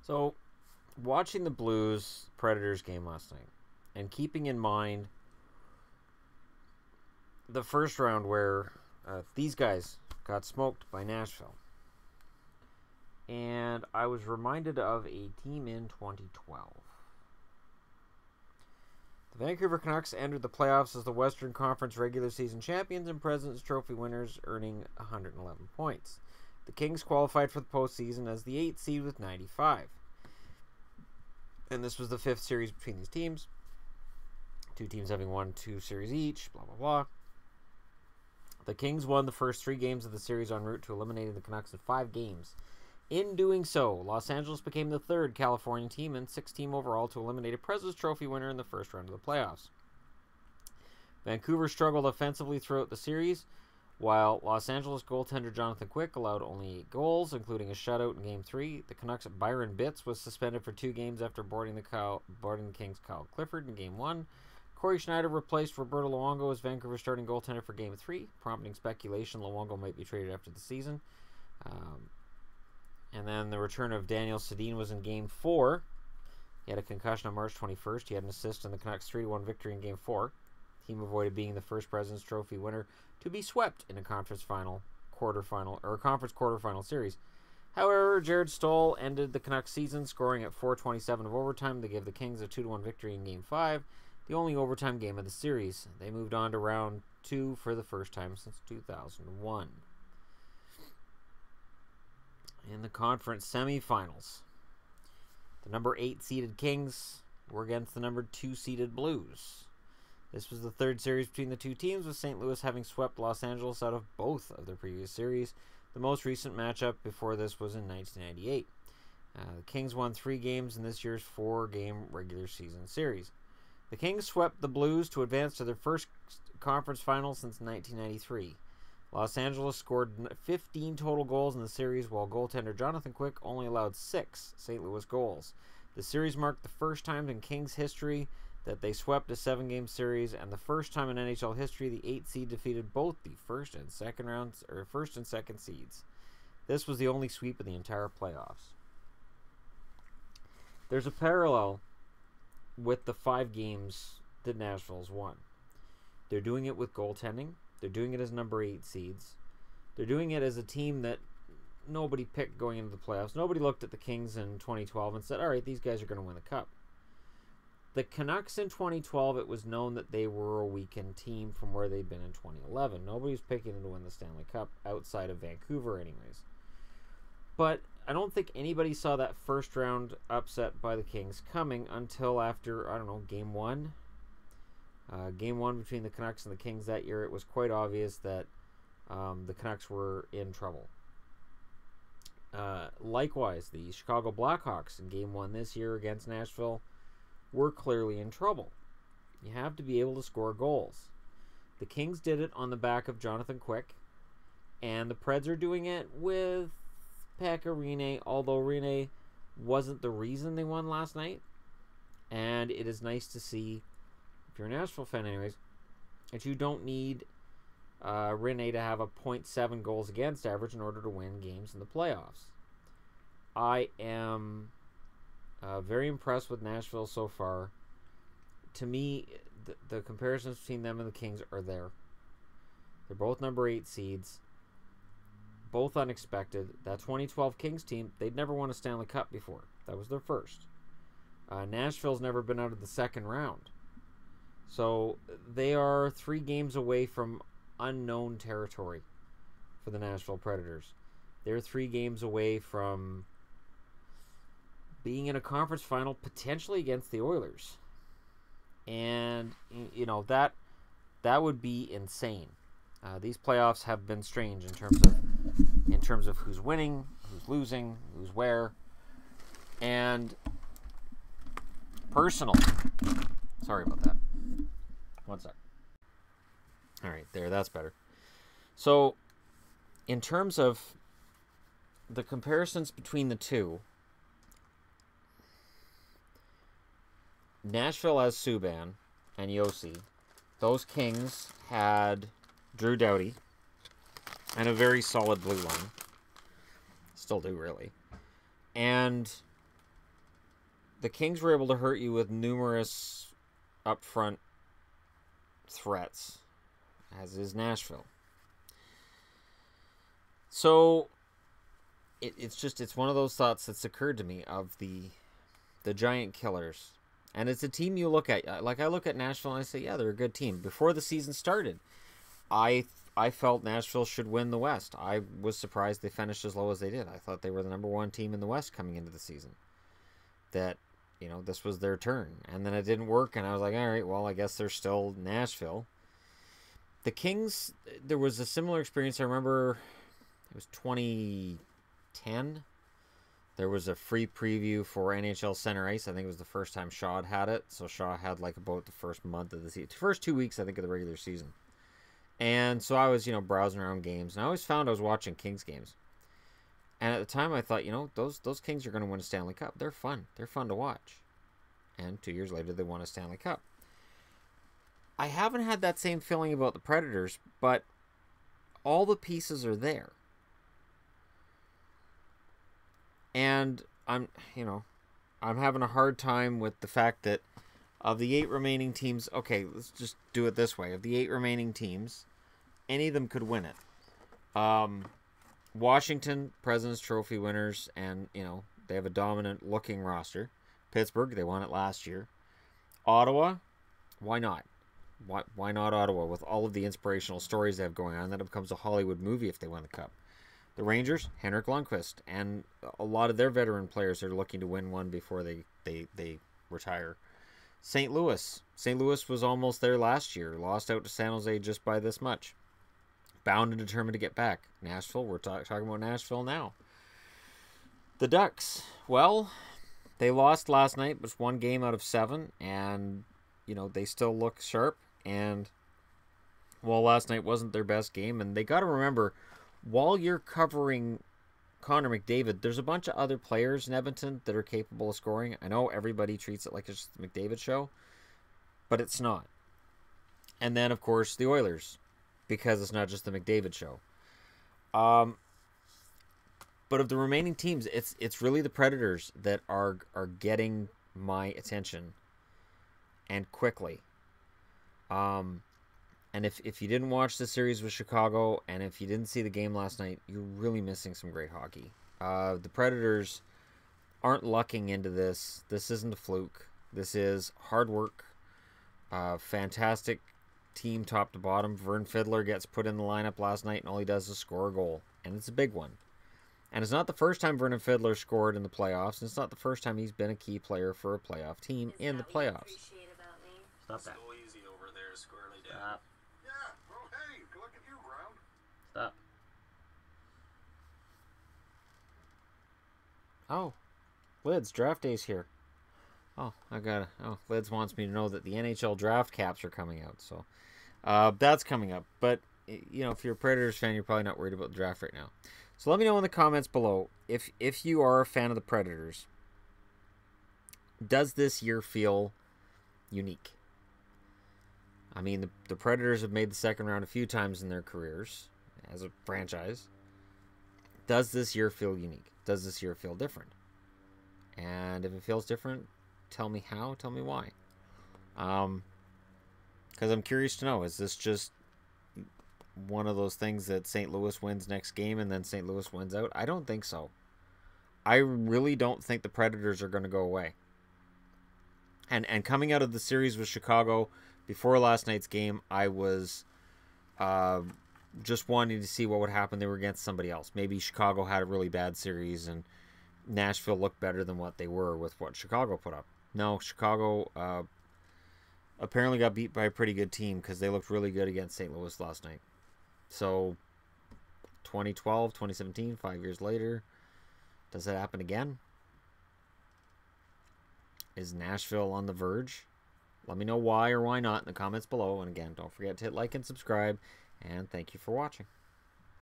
So, watching the Blues Predators game last night, and keeping in mind the first round where these guys got smoked by Nashville, and I was reminded of a team in 2012. The Vancouver Canucks entered the playoffs as the Western Conference regular season champions and President's Trophy winners, earning 111 points. The Kings qualified for the postseason as the 8th seed with 95. And this was the 5th series between these teams. Two teams having won 2 series each, blah, blah, blah. The Kings won the first 3 games of the series en route to eliminating the Canucks in 5 games. In doing so, Los Angeles became the 3rd California team and 6th team overall to eliminate a President's Trophy winner in the first round of the playoffs. Vancouver struggled offensively throughout the series, while Los Angeles goaltender Jonathan Quick allowed only 8 goals, including a shutout in Game 3. The Canucks' Byron Bitts was suspended for 2 games after boarding the Kings' Kyle Clifford in Game 1. Corey Schneider replaced Roberto Luongo as Vancouver's starting goaltender for Game 3, prompting speculation Luongo might be traded after the season. And then the return of Daniel Sedin was in Game 4. He had a concussion on March 21st. He had an assist in the Canucks' 3-1 victory in Game 4. The team avoided being the first President's Trophy winner to be swept in a conference quarterfinal series. However, Jared Stoll ended the Canucks season scoring at .427 of overtime to give the Kings a 2-1 victory in Game 5, the only overtime game of the series. They moved on to round 2 for the first time since 2001. In the conference semifinals, the number 8 seeded Kings were against the number 2 seeded Blues. This was the 3rd series between the two teams, with St. Louis having swept Los Angeles out of both of their previous series. The most recent matchup before this was in 1998. The Kings won 3 games in this year's 4-game regular season series. The Kings swept the Blues to advance to their first conference final since 1993. Los Angeles scored 15 total goals in the series, while goaltender Jonathan Quick only allowed 6 St. Louis goals. The series marked the first time in Kings history that they swept a 7-game series, and the first time in NHL history the 8th seed defeated both the first and second seeds. This was the only sweep in the entire playoffs. There's a parallel with the 5 games that Nashville's won. They're doing it with goaltending. They're doing it as number 8 seeds. They're doing it as a team that nobody picked going into the playoffs. Nobody looked at the Kings in 2012 and said, all right, these guys are going to win the Cup. The Canucks in 2012, it was known that they were a weakened team from where they'd been in 2011. Nobody was picking them to win the Stanley Cup outside of Vancouver anyways. But I don't think anybody saw that first round upset by the Kings coming until after, Game 1. Game 1 between the Canucks and the Kings that year, it was quite obvious that the Canucks were in trouble. Likewise, the Chicago Blackhawks in Game 1 this year against Nashville were clearly in trouble. You have to be able to score goals. The Kings did it on the back of Jonathan Quick, and the Preds are doing it with Pekka Rinne, although Rinne wasn't the reason they won last night. And it is nice to see, if you're a Nashville fan anyways, that you don't need Rinne to have a .7 goals against average in order to win games in the playoffs. I am very impressed with Nashville so far. To me, the comparisons between them and the Kings are there. They're both number 8 seeds. Both unexpected. That 2012 Kings team, they'd never won a Stanley Cup before. That was their first. Nashville's never been out of the second round. So they are 3 games away from unknown territory for the Nashville Predators. They're 3 games away from being in a conference final potentially against the Oilers. And, that would be insane. These playoffs have been strange in terms of who's winning, who's losing, who's where. And personal. Sorry about that. One sec. All right, there, that's better. So, in terms of the comparisons between the two, Nashville has Subban and Yossi. Those Kings had Drew Doughty and a very solid blue line. Still do, really. And the Kings were able to hurt you with numerous upfront threats, as is Nashville. So it's one of those thoughts that's occurred to me of the Giant Killers. And it's a team you look at. Like, I look at Nashville and I say, yeah, they're a good team. Before the season started, I felt Nashville should win the West. I was surprised they finished as low as they did. I thought they were the number one team in the West coming into the season. That, this was their turn. And then it didn't work, and I was like, all right, well, I guess they're still Nashville. The Kings, there was a similar experience. I remember it was 2010. There was a free preview for NHL Center Ice. I think it was the first time Shaw had it. So Shaw had like about the first month of the season. First 2 weeks, I think, of the regular season. And so I was, browsing around games. And I always found I was watching Kings games. And at the time I thought, those Kings are going to win a Stanley Cup. They're fun. They're fun to watch. And 2 years later, they won a Stanley Cup. I haven't had that same feeling about the Predators, but all the pieces are there. And I'm having a hard time with the fact that of the 8 remaining teams, okay, let's just do it this way. Of the 8 remaining teams, any of them could win it. Washington, President's Trophy winners, and, they have a dominant looking roster. Pittsburgh, they won it last year. Ottawa, why not? Why not Ottawa with all of the inspirational stories they have going on? Then it becomes a Hollywood movie if they win the Cup. The Rangers, Henrik Lundqvist, and a lot of their veteran players are looking to win one before they retire. St. Louis. St. Louis was almost there last year. Lost out to San Jose just by this much. Bound and determined to get back. Nashville, we're talking about Nashville now. The Ducks. Well, they lost last night, but it's 1 game out of 7, and, they still look sharp. And, well, last night wasn't their best game, and they got to remember, while you're covering Connor McDavid, there's a bunch of other players in Edmonton that are capable of scoring. I know everybody treats it like it's just the McDavid show, but it's not. And then, of course, the Oilers, because it's not just the McDavid show. But of the remaining teams, it's really the Predators that are getting my attention, and quickly. And if you didn't watch the series with Chicago, and if you didn't see the game last night, you're really missing some great hockey. The Predators aren't lucking into this. This isn't a fluke. This is hard work. Fantastic team top to bottom. Vern Fiddler gets put in the lineup last night, and all he does is score a goal. And it's a big one. And it's not the first time Vernon Fiddler scored in the playoffs, and it's not the first time he's been a key player for a playoff team in the playoffs. Stop that. Still easy over there, squarely down. Stop. Yeah, well, hey, look at you, Brown. Stop. Oh, Lids, draft day's here. Oh, Lids wants me to know that the NHL draft caps are coming out, so that's coming up. But, if you're a Predators fan, you're probably not worried about the draft right now. So let me know in the comments below, if you are a fan of the Predators, does this year feel unique? I mean, the Predators have made the second round a few times in their careers as a franchise. Does this year feel unique? Does this year feel different? And if it feels different, tell me how, tell me why. Because I'm curious to know, is this just one of those things that St. Louis wins next game and then St. Louis wins out? I don't think so. I really don't think the Predators are going to go away. And coming out of the series with Chicago, before last night's game, I was just wanting to see what would happen. They were against somebody else. Maybe Chicago had a really bad series and Nashville looked better than what they were with what Chicago put up. No, Chicago apparently got beat by a pretty good team because they looked really good against St. Louis last night. So 2012, 2017, 5 years later, does that happen again? Is Nashville on the verge? Let me know why or why not in the comments below. And again, don't forget to hit like and subscribe. And thank you for watching.